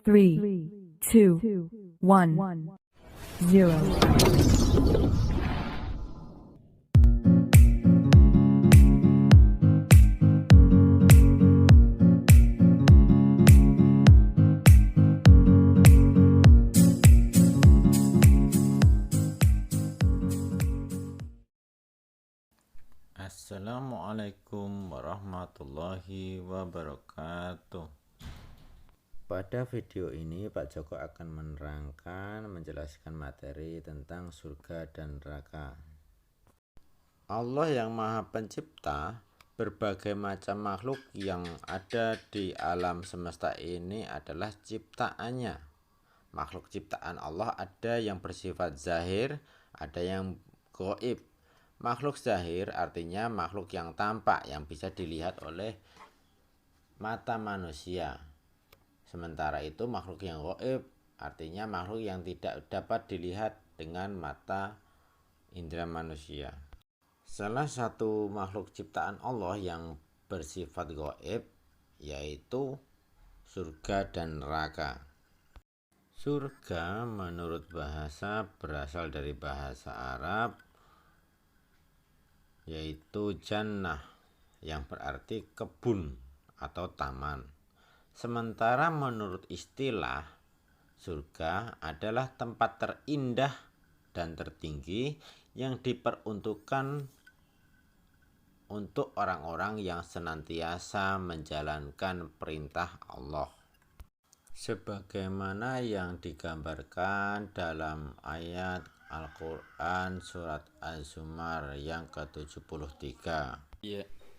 3, 2, 1, 0. Assalamualaikum warahmatullahi wabarakatuh. Pada video ini Pak Joko akan menjelaskan materi tentang surga dan neraka. Allah yang Maha Pencipta, berbagai macam makhluk yang ada di alam semesta ini adalah ciptaannya. Makhluk ciptaan Allah ada yang bersifat zahir, ada yang gaib. Makhluk zahir artinya makhluk yang tampak, yang bisa dilihat oleh mata manusia. Sementara itu makhluk yang gaib artinya makhluk yang tidak dapat dilihat dengan mata indera manusia. Salah satu makhluk ciptaan Allah yang bersifat gaib yaitu surga dan neraka. Surga menurut bahasa berasal dari bahasa Arab yaitu jannah, yang berarti kebun atau taman. Sementara menurut istilah, surga adalah tempat terindah dan tertinggi yang diperuntukkan untuk orang-orang yang senantiasa menjalankan perintah Allah, sebagaimana yang digambarkan dalam ayat Al-Quran surat Az-Zumar yang ke-73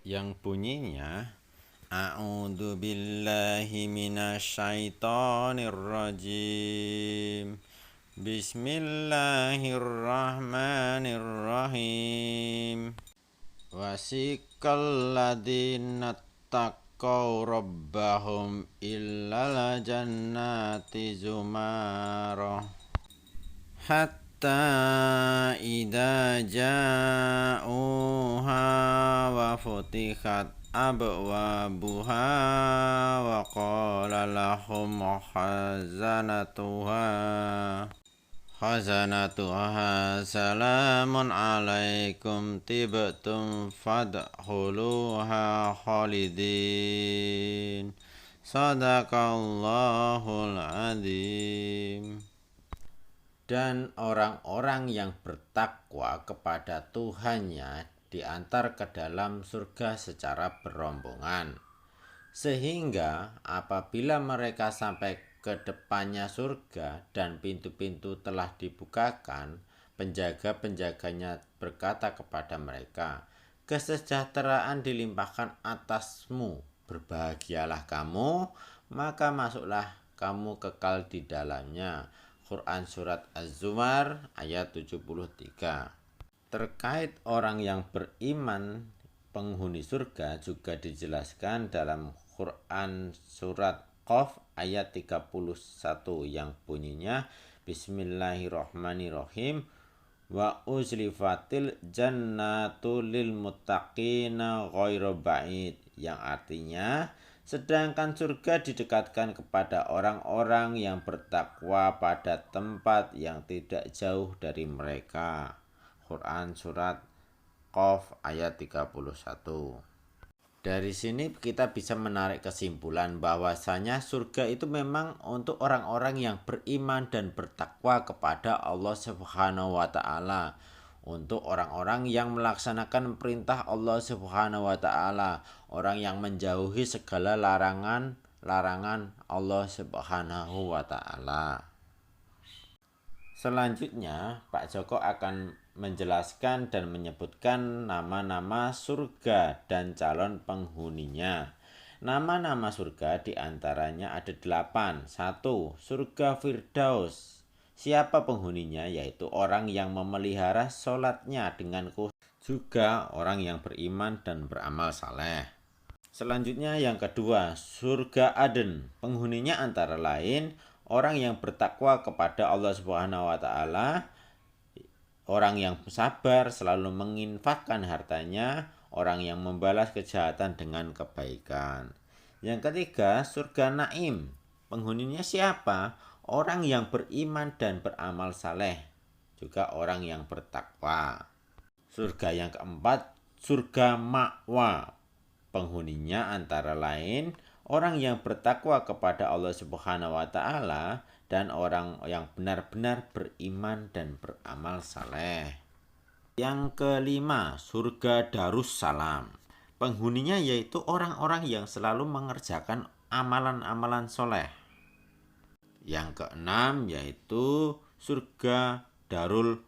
yang bunyinya A'udzu billahi minasyaitonir rajim. Bismillahirrahmanirrahim. Wasiqal ladzina taqaw rabbahum illal jannati zumarah hatta idza ja'uha wa futihat abwabuha wa qala lahum khazanatuha salamun alaikum tibtum fadkhuluha khalidin. Sadaqallahul adzim. Dan orang-orang yang bertakwa kepada Tuhannya diantar ke dalam surga secara berombongan, sehingga apabila mereka sampai ke depannya surga dan pintu-pintu telah dibukakan, penjaga-penjaganya berkata kepada mereka, kesejahteraan dilimpahkan atasmu, berbahagialah kamu, maka masuklah kamu kekal di dalamnya. Quran surat Az-Zumar ayat 73. Terkait orang yang beriman penghuni surga juga dijelaskan dalam Quran surat Qaf ayat 31 yang bunyinya Bismillahirrahmanirrahim wa uzlifatil jannatu lil muttaqina ghairu ba'id, yang artinya sedangkan surga didekatkan kepada orang-orang yang bertakwa pada tempat yang tidak jauh dari mereka. Quran surat Qaf ayat 31. Dari sini kita bisa menarik kesimpulan bahwasanya surga itu memang untuk orang-orang yang beriman dan bertakwa kepada Allah Subhanahu wa taala, untuk orang-orang yang melaksanakan perintah Allah Subhanahu wa taala, orang yang menjauhi segala larangan Allah Subhanahu wa taala. Selanjutnya, Pak Joko akan menjelaskan dan menyebutkan nama-nama surga dan calon penghuninya. Nama-nama surga diantaranya ada 8. 1. Surga Firdaus. Siapa penghuninya? Yaitu orang yang memelihara sholatnya dengan khusyuk, juga orang yang beriman dan beramal saleh. Selanjutnya yang kedua, surga Aden. Penghuninya antara lain orang yang bertakwa kepada Allah Subhanahu wa taala, orang yang sabar selalu menginfakkan hartanya, orang yang membalas kejahatan dengan kebaikan. Yang ketiga, surga Naim. Penghuninya siapa? Orang yang beriman dan beramal saleh, juga orang yang bertakwa. Surga yang keempat, surga ma'wa. Penghuninya antara lain orang yang bertakwa kepada Allah Subhanahu wa taala dan orang yang benar-benar beriman dan beramal saleh. Yang kelima, surga Darussalam. Penghuninya yaitu orang-orang yang selalu mengerjakan amalan-amalan soleh. Yang keenam yaitu surga Darul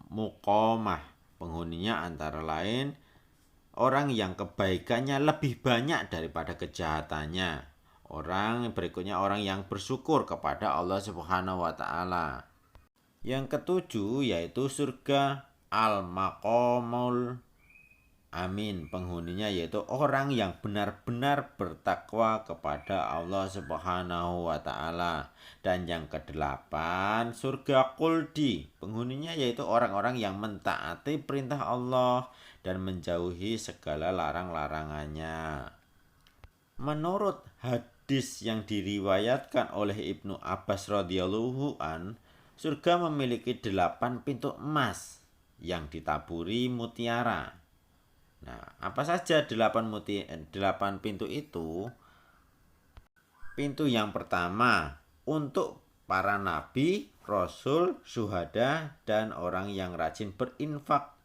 Muqamah. Penghuninya antara lain orang yang kebaikannya lebih banyak daripada kejahatannya. Orang berikutnya orang yang bersyukur kepada Allah Subhanahu wa taala. Yang ketujuh yaitu surga Al-Maqamul Amin. Penghuninya yaitu orang yang benar-benar bertakwa kepada Allah Subhanahu wa taala. Dan yang kedelapan, surga Khuldi. Penghuninya yaitu orang-orang yang mentaati perintah Allah dan menjauhi segala larang-larangannya. Menurut hadis yang diriwayatkan oleh Ibnu Abbas radhiyallahu an, surga memiliki 8 pintu emas yang ditaburi mutiara. Nah, apa saja 8 pintu itu? Pintu yang pertama untuk para nabi, rasul, syuhada, dan orang yang rajin berinfak.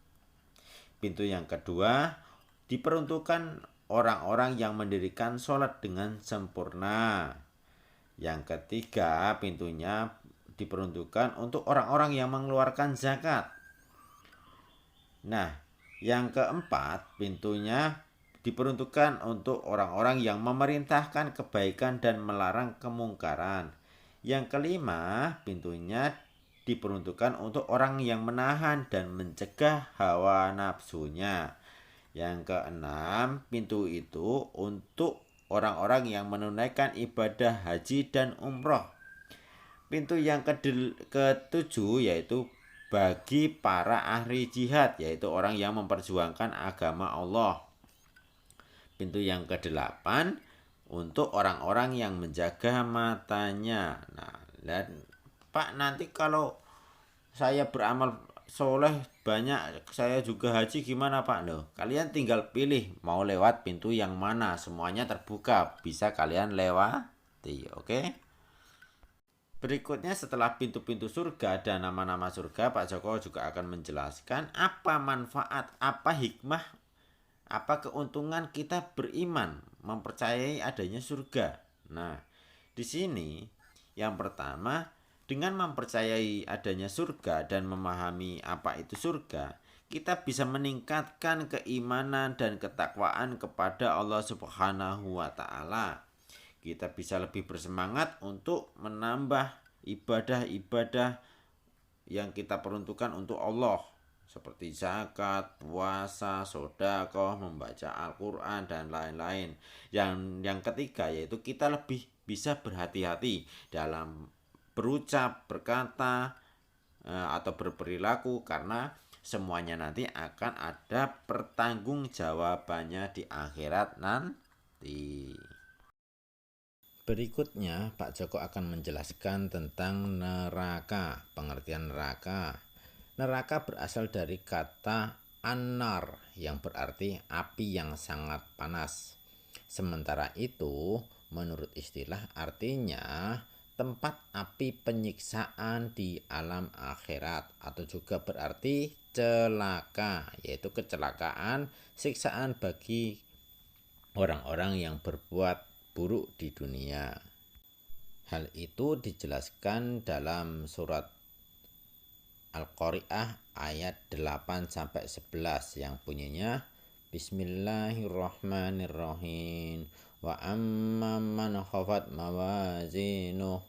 Pintu yang kedua diperuntukkan orang-orang yang mendirikan sholat dengan sempurna. Yang ketiga pintunya diperuntukkan untuk orang-orang yang mengeluarkan zakat. Nah, yang keempat, pintunya diperuntukkan untuk orang-orang yang memerintahkan kebaikan dan melarang kemungkaran. Yang kelima, pintunya diperuntukkan untuk orang yang menahan dan mencegah hawa nafsunya. Yang keenam, pintu itu untuk orang-orang yang menunaikan ibadah haji dan umroh. Pintu yang ketujuh yaitu bagi para ahli jihad, yaitu orang yang memperjuangkan agama Allah. Pintu yang kedelapan untuk orang-orang yang menjaga matanya. Nah, dan Pak, nanti kalau saya beramal soleh banyak, saya juga haji, gimana Pak? Loh, kalian tinggal pilih mau lewat pintu yang mana, semuanya terbuka, bisa kalian lewati, oke? Berikutnya setelah pintu-pintu surga dan nama-nama surga, Pak Joko juga akan menjelaskan apa manfaat, apa hikmah, apa keuntungan kita beriman, mempercayai adanya surga. Nah, di sini yang pertama, dengan mempercayai adanya surga dan memahami apa itu surga, kita bisa meningkatkan keimanan dan ketakwaan kepada Allah Subhanahu wa taala. Kita bisa lebih bersemangat untuk menambah ibadah-ibadah yang kita peruntukkan untuk Allah, seperti zakat, puasa, sedekah, membaca Al-Quran, dan lain-lain. Yang ketiga yaitu kita lebih bisa berhati-hati dalam berucap, berkata, atau berperilaku, karena semuanya nanti akan ada pertanggungjawabannya di akhirat nanti. Berikutnya, Pak Joko akan menjelaskan tentang neraka. Pengertian neraka. Neraka berasal dari kata anar yang berarti api yang sangat panas. Sementara itu, menurut istilah artinya tempat api penyiksaan di alam akhirat, atau juga berarti celaka, yaitu kecelakaan, siksaan bagi orang-orang yang berbuat buruk di dunia. Hal itu dijelaskan dalam surat Al-Qari'ah ayat 8-11 yang bunyinya Bismillahirrahmanirrahim. Wa amma man khafat mawazinuh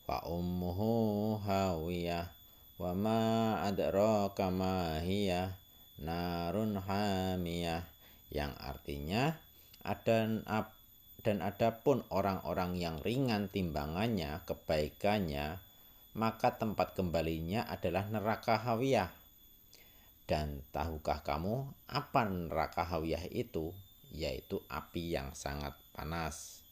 fa ummuhu hawiyah wa ma adraka ma hiya narun hamiyah, yang artinya dan adapun orang-orang yang ringan timbangannya, kebaikannya, maka tempat kembalinya adalah neraka hawiyah. Dan tahukah kamu apa neraka hawiyah itu? Yaitu api yang sangat panas.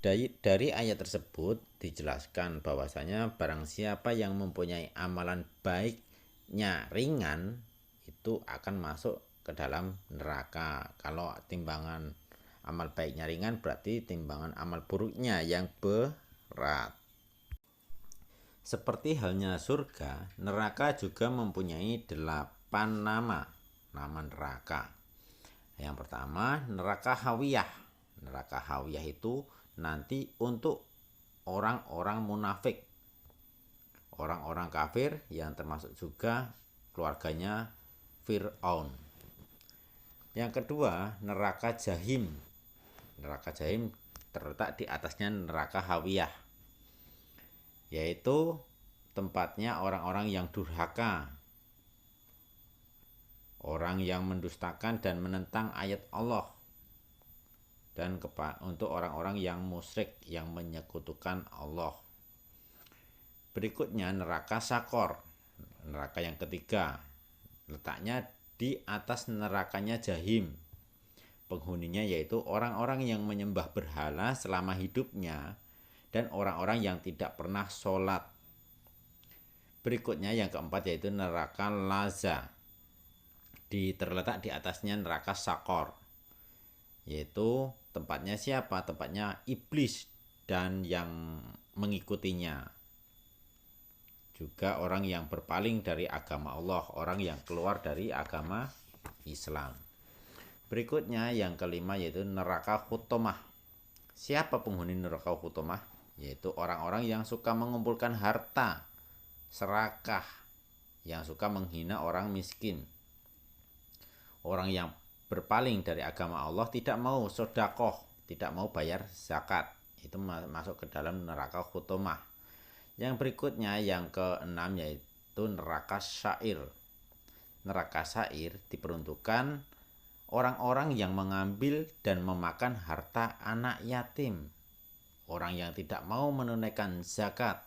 Dari ayat tersebut dijelaskan bahwasanya barang siapa yang mempunyai amalan baiknya ringan itu akan masuk ke dalam neraka. Kalau timbangan amal baiknya ringan berarti timbangan amal buruknya yang berat. Seperti halnya surga, neraka juga mempunyai 8 nama neraka. Yang pertama, neraka hawiyah. Neraka hawiyah itu nanti untuk orang-orang munafik, orang-orang kafir yang termasuk juga keluarganya Fir'aun. Yang kedua, neraka jahim. Neraka jahim terletak di atasnya neraka hawiyah, yaitu tempatnya orang-orang yang durhaka, orang yang mendustakan dan menentang ayat Allah, dan untuk orang-orang yang musyrik, yang menyekutukan Allah. Berikutnya neraka sakor, neraka yang ketiga, letaknya di atas nerakanya jahim. Penghuninya yaitu orang-orang yang menyembah berhala selama hidupnya dan orang-orang yang tidak pernah sholat. Berikutnya yang keempat yaitu neraka laza, terletak di atasnya neraka sakor, yaitu tempatnya siapa? Tempatnya iblis dan yang mengikutinya, juga orang yang berpaling dari agama Allah, orang yang keluar dari agama Islam. Berikutnya yang kelima yaitu neraka hutomah. Siapa penghuni neraka hutomah? Yaitu orang-orang yang suka mengumpulkan harta, serakah, yang suka menghina orang miskin, orang yang berpaling dari agama Allah, tidak mau sedekah, tidak mau bayar zakat, itu masuk ke dalam neraka hutomah. Yang berikutnya yang keenam yaitu neraka syair. Neraka syair diperuntukkan orang-orang yang mengambil dan memakan harta anak yatim, orang yang tidak mau menunaikan zakat,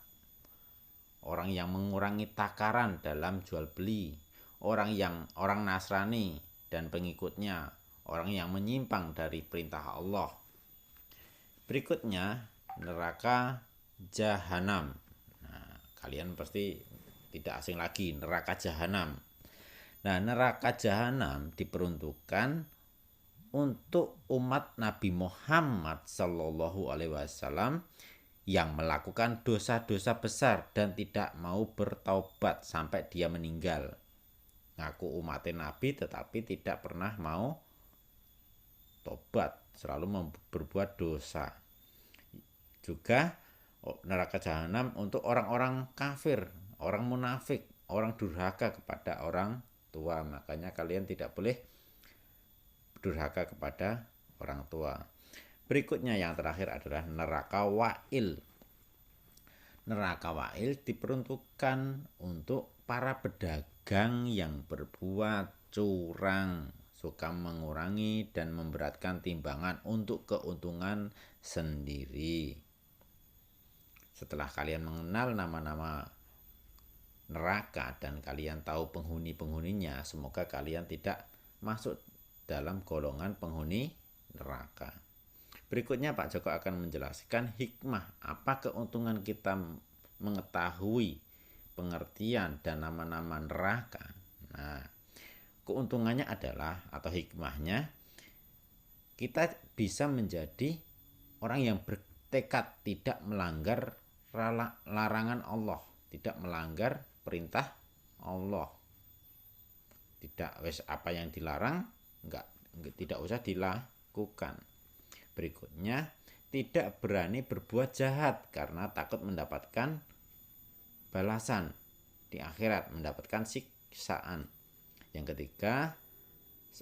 orang yang mengurangi takaran dalam jual beli, orang Nasrani dan pengikutnya, orang yang menyimpang dari perintah Allah. Berikutnya neraka jahanam. Nah, kalian pasti tidak asing lagi neraka jahanam. Nah, neraka jahanam diperuntukkan untuk umat Nabi Muhammad Sallallahu Alaihi Wasallam yang melakukan dosa-dosa besar dan tidak mau bertaubat sampai dia meninggal. Ngaku umatnya Nabi tetapi tidak pernah mau tobat, selalu berbuat dosa. Juga neraka jahanam untuk orang-orang kafir, orang munafik, orang durhaka kepada orang tua. Makanya kalian tidak boleh durhaka kepada orang tua. Berikutnya yang terakhir adalah neraka wa'il. Neraka wa'il diperuntukkan untuk para pedagang yang berbuat curang, suka mengurangi dan memberatkan timbangan untuk keuntungan sendiri. Setelah kalian mengenal nama-nama neraka dan kalian tahu penghuni-penghuninya, semoga kalian tidak masuk dalam golongan penghuni neraka. Berikutnya Pak Joko akan menjelaskan hikmah apa keuntungan kita mengetahui pengertian dan nama-nama neraka. Nah, keuntungannya adalah atau hikmahnya kita bisa menjadi orang yang bertekad tidak melanggar larangan Allah, tidak melanggar perintah Allah. Tidak apa yang dilarang tidak usah dilakukan. Berikutnya, tidak berani berbuat jahat karena takut mendapatkan balasan di akhirat, mendapatkan siksaan. Yang ketiga,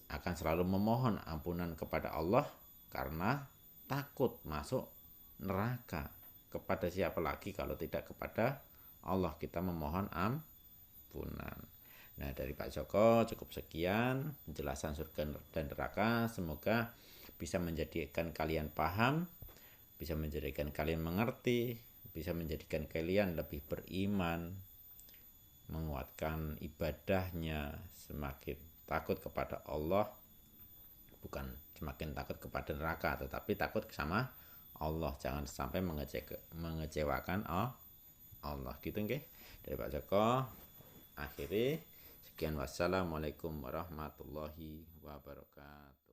akan selalu memohon ampunan kepada Allah karena takut masuk neraka. Kepada siapa lagi kalau tidak kepada Allah kita memohon ampunan. Nah, dari Pak Joko cukup sekian penjelasan surga dan neraka. Semoga bisa menjadikan kalian paham, bisa menjadikan kalian mengerti, bisa menjadikan kalian lebih beriman, menguatkan ibadahnya, semakin takut kepada Allah, bukan semakin takut kepada neraka, tetapi takut sama Allah, jangan sampai mengecewakan Allah gitu nggih. Dari Pak Joko akhiri sekian, wassalamualaikum warahmatullahi wabarakatuh.